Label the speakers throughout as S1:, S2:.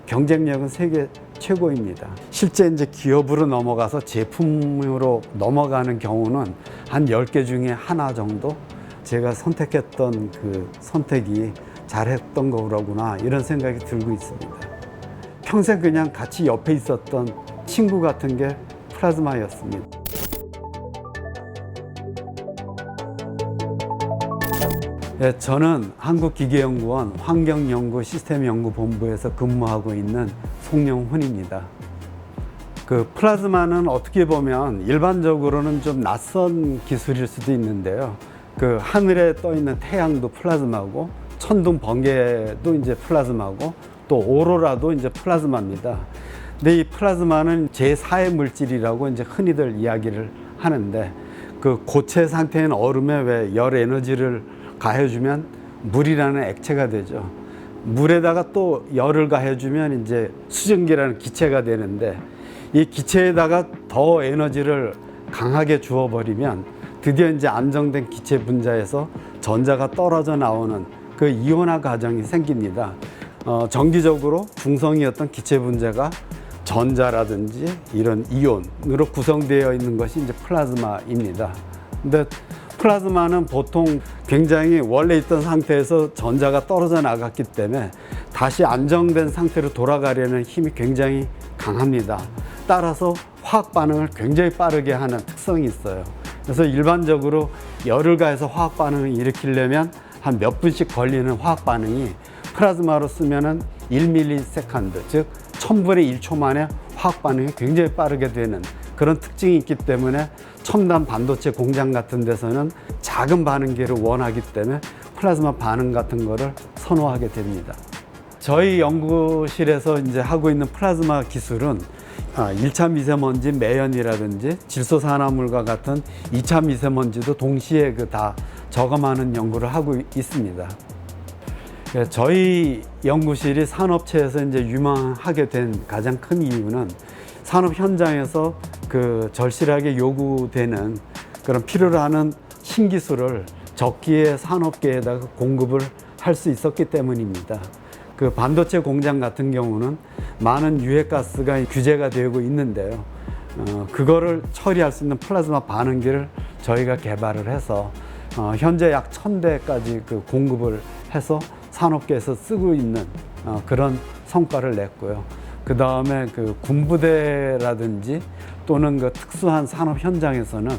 S1: 경쟁력은 세계 최고입니다. 실제 이제 기업으로 넘어가서 제품으로 넘어가는 경우는 한 10개 중에 하나 정도. 제가 선택했던 그 선택이 잘했던 거구나 이런 생각이 들고 있습니다. 평생 그냥 같이 옆에 있었던 친구 같은 게 플라즈마였습니다. 네, 저는 한국기계연구원 환경연구시스템연구본부에서 근무하고 있는 송영훈입니다. 그 플라즈마는 어떻게 보면 일반적으로는 좀 낯선 기술일 수도 있는데요. 그 하늘에 떠 있는 태양도 플라즈마고, 천둥 번개도 이제 플라즈마고, 또 오로라도 이제 플라즈마입니다. 근데 이 플라즈마는 제4의 물질이라고 이제 흔히들 이야기를 하는데, 그 고체 상태인 얼음에 왜 열 에너지를 가해주면 물이라는 액체가 되죠. 물에다가 또 열을 가해주면 이제 수증기라는 기체가 되는데, 이 기체에다가 더 에너지를 강하게 주어버리면 드디어 이제 안정된 기체 분자에서 전자가 떨어져 나오는 그 이온화 과정이 생깁니다. 정기적으로 중성이었던 기체 분자가 전자라든지 이런 이온으로 구성되어 있는 것이 이제 플라즈마입니다. 근데 플라즈마는 보통 굉장히 원래 있던 상태에서 전자가 떨어져 나갔기 때문에 다시 안정된 상태로 돌아가려는 힘이 굉장히 강합니다. 따라서 화학 반응을 굉장히 빠르게 하는 특성이 있어요. 그래서 일반적으로 열을 가해서 화학 반응을 일으키려면 한 몇 분씩 걸리는 화학 반응이 플라즈마로 쓰면은 1ms, 즉 1000분의 1초 만에 화학 반응이 굉장히 빠르게 되는 그런 특징이 있기 때문에 첨단 반도체 공장 같은 데서는 작은 반응계를 원하기 때문에 플라즈마 반응 같은 거를 선호하게 됩니다. 저희 연구실에서 이제 하고 있는 플라즈마 기술은 1차 미세먼지 매연이라든지 질소산화물과 같은 2차 미세먼지도 동시에 다 저감하는 연구를 하고 있습니다. 저희 연구실이 산업체에서 이제 유망하게 된 가장 큰 이유는 산업 현장에서 그 절실하게 요구되는 그런 필요로 하는 신기술을 적기에 산업계에다가 공급을 할 수 있었기 때문입니다. 그 반도체 공장 같은 경우는 많은 유해가스가 규제가 되고 있는데요. 그거를 처리할 수 있는 플라즈마 반응기를 저희가 개발을 해서 현재 약 1000대까지 그 공급을 해서 산업계에서 쓰고 있는 그런 성과를 냈고요. 그 다음에 그 군부대라든지 또는 그 특수한 산업 현장에서는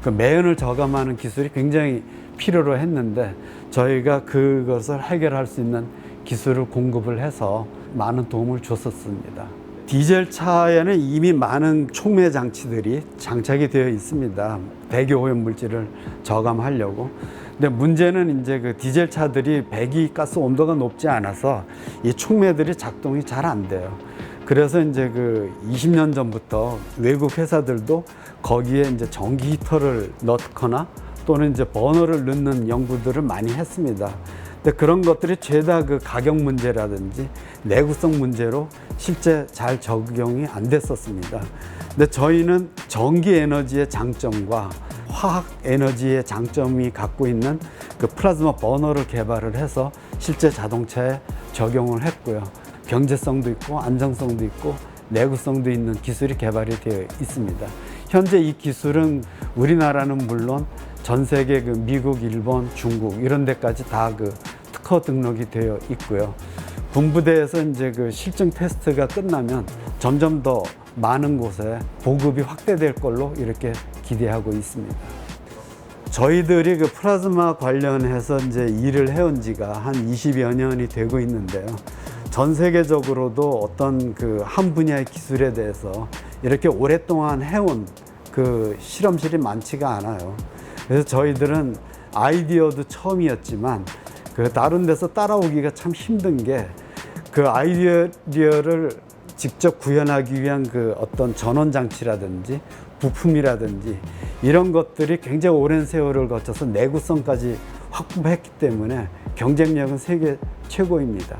S1: 그 매연을 저감하는 기술이 굉장히 필요로 했는데 저희가 그것을 해결할 수 있는 기술을 공급을 해서 많은 도움을 줬었습니다. 디젤 차에는 이미 많은 촉매 장치들이 장착이 되어 있습니다. 배기 오염 물질을 저감하려고. 근데 문제는 이제 그 디젤 차들이 배기가스 온도가 높지 않아서 이 촉매들이 작동이 잘 안 돼요. 그래서 이제 그 20년 전부터 외국 회사들도 거기에 이제 전기 히터를 넣거나 또는 이제 버너를 넣는 연구들을 많이 했습니다. 근데 그런 것들이 죄다 그 가격 문제라든지 내구성 문제로 실제 잘 적용이 안 됐었습니다. 근데 저희는 전기 에너지의 장점과 화학 에너지의 장점이 갖고 있는 그 플라즈마 버너를 개발을 해서 실제 자동차에 적용을 했고요. 경제성도 있고 안정성도 있고 내구성도 있는 기술이 개발이 되어 있습니다. 현재 이 기술은 우리나라는 물론 전 세계 그 미국, 일본, 중국 이런 데까지 다 그 특허 등록이 되어 있고요. 군부대에서 이제 그 실증 테스트가 끝나면 점점 더 많은 곳에 보급이 확대될 걸로 이렇게 기대하고 있습니다. 저희들이 그 플라즈마 관련해서 이제 일을 해온 지가 한 20여 년이 되고 있는데요. 전 세계적으로도 어떤 그 한 분야의 기술에 대해서 이렇게 오랫동안 해온 그 실험실이 많지가 않아요. 그래서 저희들은 아이디어도 처음이었지만 그 다른 데서 따라오기가 참 힘든 게 그 아이디어를 직접 구현하기 위한 그 어떤 전원 장치라든지 부품이라든지 이런 것들이 굉장히 오랜 세월을 거쳐서 내구성까지 확보했기 때문에 경쟁력은 세계 최고입니다.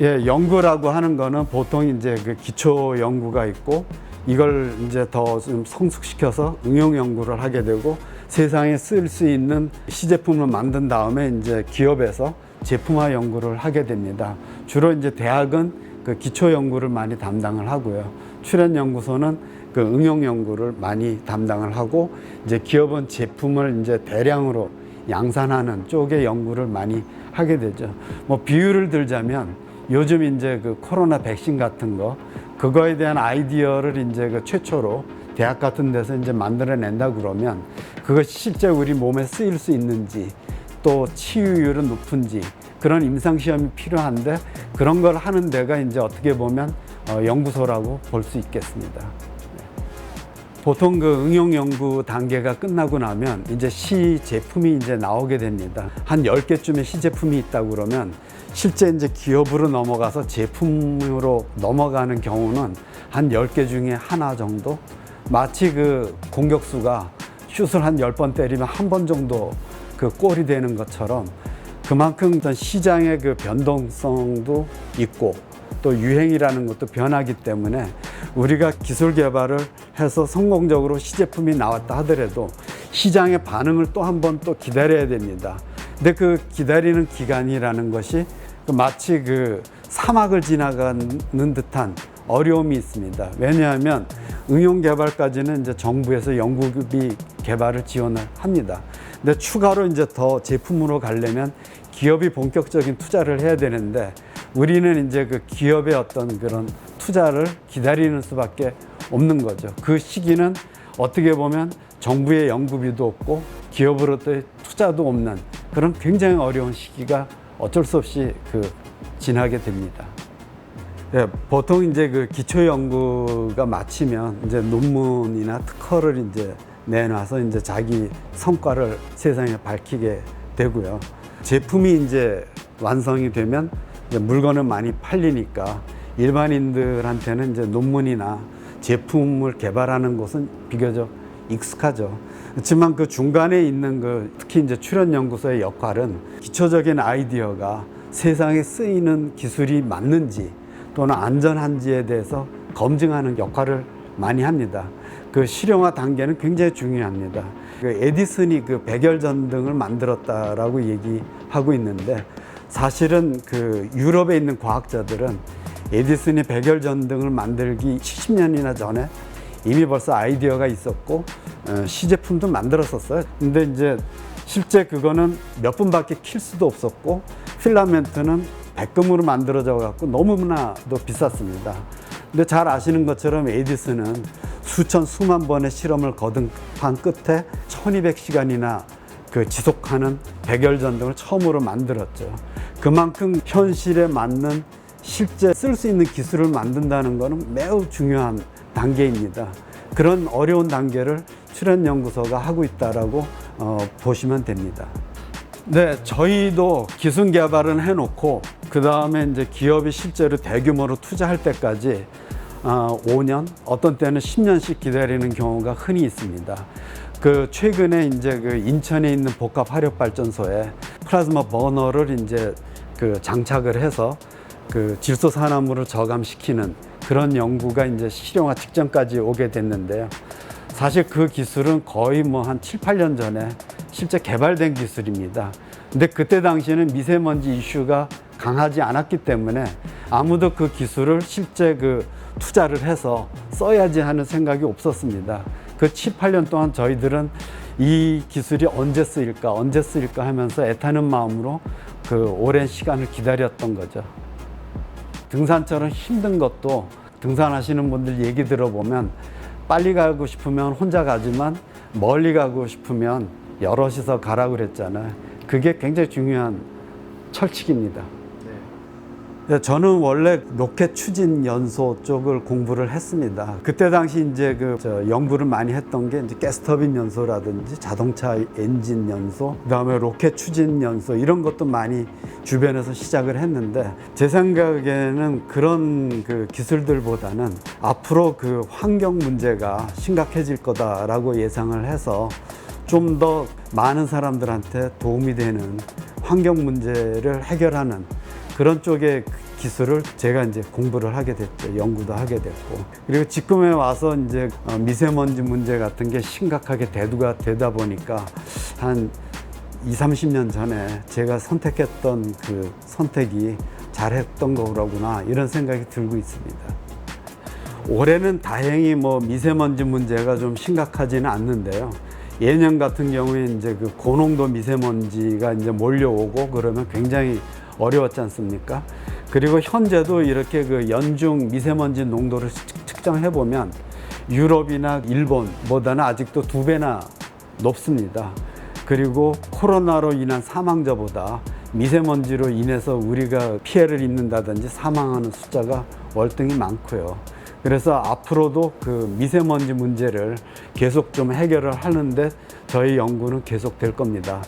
S1: 예, 연구라고 하는 거는 보통 이제 그 기초 연구가 있고 이걸 이제 더 좀 성숙시켜서 응용 연구를 하게 되고 세상에 쓸 수 있는 시제품을 만든 다음에 이제 기업에서 제품화 연구를 하게 됩니다. 주로 이제 대학은 그 기초 연구를 많이 담당을 하고요. 출연 연구소는 그 응용 연구를 많이 담당을 하고, 이제 기업은 제품을 이제 대량으로 양산하는 쪽의 연구를 많이 하게 되죠. 뭐 비유를 들자면 요즘 이제 그 코로나 백신 같은 거, 그거에 대한 아이디어를 이제 그 최초로 대학 같은 데서 이제 만들어낸다 그러면 그것이 실제 우리 몸에 쓰일 수 있는지, 또 치유율은 높은지, 그런 임상시험이 필요한데 그런 걸 하는 데가 이제 어떻게 보면 연구소라고 볼 수 있겠습니다. 보통 그 응용 연구 단계가 끝나고 나면 이제 시제품이 이제 나오게 됩니다. 한 10개쯤의 시제품이 있다고 그러면 실제 이제 기업으로 넘어가서 제품으로 넘어가는 경우는 한 10개 중에 하나 정도? 마치 그 공격수가 슛을 한 10번 때리면 한 번 정도 그 골이 되는 것처럼, 그만큼 시장의 그 변동성도 있고 또 유행이라는 것도 변하기 때문에 우리가 기술 개발을 해서 성공적으로 시제품이 나왔다 하더라도 시장의 반응을 또 한 번 또 기다려야 됩니다. 근데 그 기다리는 기간이라는 것이 마치 그 사막을 지나가는 듯한 어려움이 있습니다. 왜냐하면 응용 개발까지는 이제 정부에서 연구비 개발을 지원을 합니다. 근데 추가로 이제 더 제품으로 가려면 기업이 본격적인 투자를 해야 되는데, 우리는 이제 그 기업의 어떤 그런 투자를 기다리는 수밖에 없는 거죠. 그 시기는 어떻게 보면 정부의 연구비도 없고 기업으로부터의 투자도 없는 그런 굉장히 어려운 시기가 어쩔 수 없이 지나게 됩니다. 네, 보통 이제 그 기초 연구가 마치면 이제 논문이나 특허를 이제 내놔서 이제 자기 성과를 세상에 밝히게 되고요. 제품이 이제 완성이 되면 이제 물건은 많이 팔리니까 일반인들한테는 이제 논문이나 제품을 개발하는 것은 비교적 익숙하죠. 그렇지만 그 중간에 있는 특히 이제 출연연구소의 역할은 기초적인 아이디어가 세상에 쓰이는 기술이 맞는지 또는 안전한지에 대해서 검증하는 역할을 많이 합니다. 그 실용화 단계는 굉장히 중요합니다. 그 에디슨이 그 백열전등을 만들었다라고 얘기하고 있는데, 사실은 그 유럽에 있는 과학자들은 에디슨이 백열전등을 만들기 70년이나 전에 이미 벌써 아이디어가 있었고 시제품도 만들었었어요. 근데 이제 실제 그거는 몇 분밖에 킬 수도 없었고 필라멘트는 백금으로 만들어져 갖고 너무나도 비쌌습니다. 근데 잘 아시는 것처럼 에디슨은 수만 번의 실험을 거듭한 끝에 1200시간이나 그 지속하는 백열전등을 처음으로 만들었죠. 그만큼 현실에 맞는 실제 쓸 수 있는 기술을 만든다는 것은 매우 중요한 단계입니다. 그런 어려운 단계를 출연연구소가 하고 있다라고 보시면 됩니다. 네, 저희도 기술 개발은 해놓고 그 다음에 이제 기업이 실제로 대규모로 투자할 때까지 5년, 어떤 때는 10년씩 기다리는 경우가 흔히 있습니다. 그 최근에 이제 그 인천에 있는 복합 화력 발전소에 플라즈마 버너를 이제 그 장착을 해서 그 질소 산화물을 저감시키는 그런 연구가 이제 실용화 직전까지 오게 됐는데요. 사실 그 기술은 거의 뭐 한 7, 8년 전에 실제 개발된 기술입니다. 근데 그때 당시에는 미세먼지 이슈가 강하지 않았기 때문에 아무도 그 기술을 실제 그 투자를 해서 써야지 하는 생각이 없었습니다. 그 7, 8년 동안 저희들은 이 기술이 언제 쓰일까 하면서 애타는 마음으로 그 오랜 시간을 기다렸던 거죠. 등산처럼 힘든 것도 등산하시는 분들 얘기 들어보면 빨리 가고 싶으면 혼자 가지만 멀리 가고 싶으면 여럿이서 가라고 그랬잖아요. 그게 굉장히 중요한 철칙입니다. 네. 저는 원래 로켓 추진 연소 쪽을 공부를 했습니다. 그때 당시 이제 연구를 많이 했던 게 이제 가스터빈 연소라든지 자동차 엔진 연소, 그다음에 로켓 추진 연소 이런 것도 많이 주변에서 시작을 했는데, 제 생각에는 그런 그 기술들보다는 앞으로 그 환경 문제가 심각해질 거다라고 예상을 해서 좀 더 많은 사람들한테 도움이 되는 환경 문제를 해결하는 그런 쪽의 기술을 제가 이제 공부를 하게 됐죠. 연구도 하게 됐고. 그리고 지금에 와서 이제 미세먼지 문제 같은 게 심각하게 대두가 되다 보니까 한 20, 30년 전에 제가 선택했던 그 선택이 잘했던 거구나 이런 생각이 들고 있습니다. 올해는 다행히 뭐 미세먼지 문제가 좀 심각하지는 않는데요. 예년 같은 경우에 이제 그 고농도 미세먼지가 이제 몰려오고 그러면 굉장히 어려웠지 않습니까? 그리고 현재도 이렇게 그 연중 미세먼지 농도를 측정해 보면 유럽이나 일본보다는 아직도 2배나 높습니다. 그리고 코로나로 인한 사망자보다 미세먼지로 인해서 우리가 피해를 입는다든지 사망하는 숫자가 월등히 많고요. 그래서 앞으로도 그 미세먼지 문제를 계속 좀 해결을 하는데 저희 연구는 계속 될 겁니다.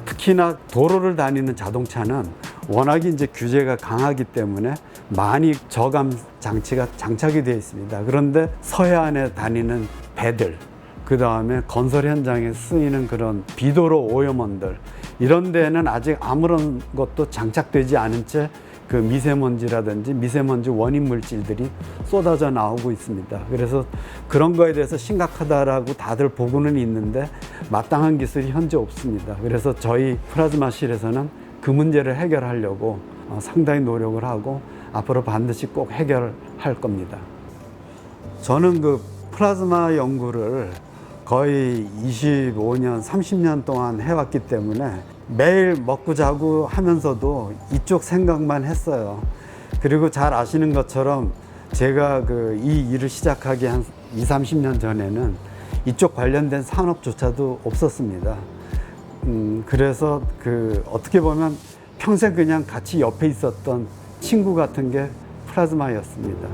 S1: 특히나 도로를 다니는 자동차는 워낙 이제 규제가 강하기 때문에 많이 저감 장치가 장착이 되어 있습니다. 그런데 서해안에 다니는 배들, 그 다음에 건설 현장에 쓰이는 그런 비도로 오염원들, 이런 데는 아직 아무런 것도 장착되지 않은 채 그 미세먼지라든지 미세먼지 원인 물질들이 쏟아져 나오고 있습니다. 그래서 그런 거에 대해서 심각하다라고 다들 보고는 있는데 마땅한 기술이 현재 없습니다. 그래서 저희 플라즈마실에서는 그 문제를 해결하려고 상당히 노력을 하고 앞으로 반드시 꼭 해결할 겁니다. 저는 그 플라즈마 연구를 거의 25년, 30년 동안 해왔기 때문에 매일 먹고 자고 하면서도 이쪽 생각만 했어요. 그리고 잘 아시는 것처럼 제가 그 이 일을 시작하기 한 20, 30년 전에는 이쪽 관련된 산업조차도 없었습니다. 그래서 그 어떻게 보면 평생 그냥 같이 옆에 있었던 친구 같은 게 플라즈마였습니다.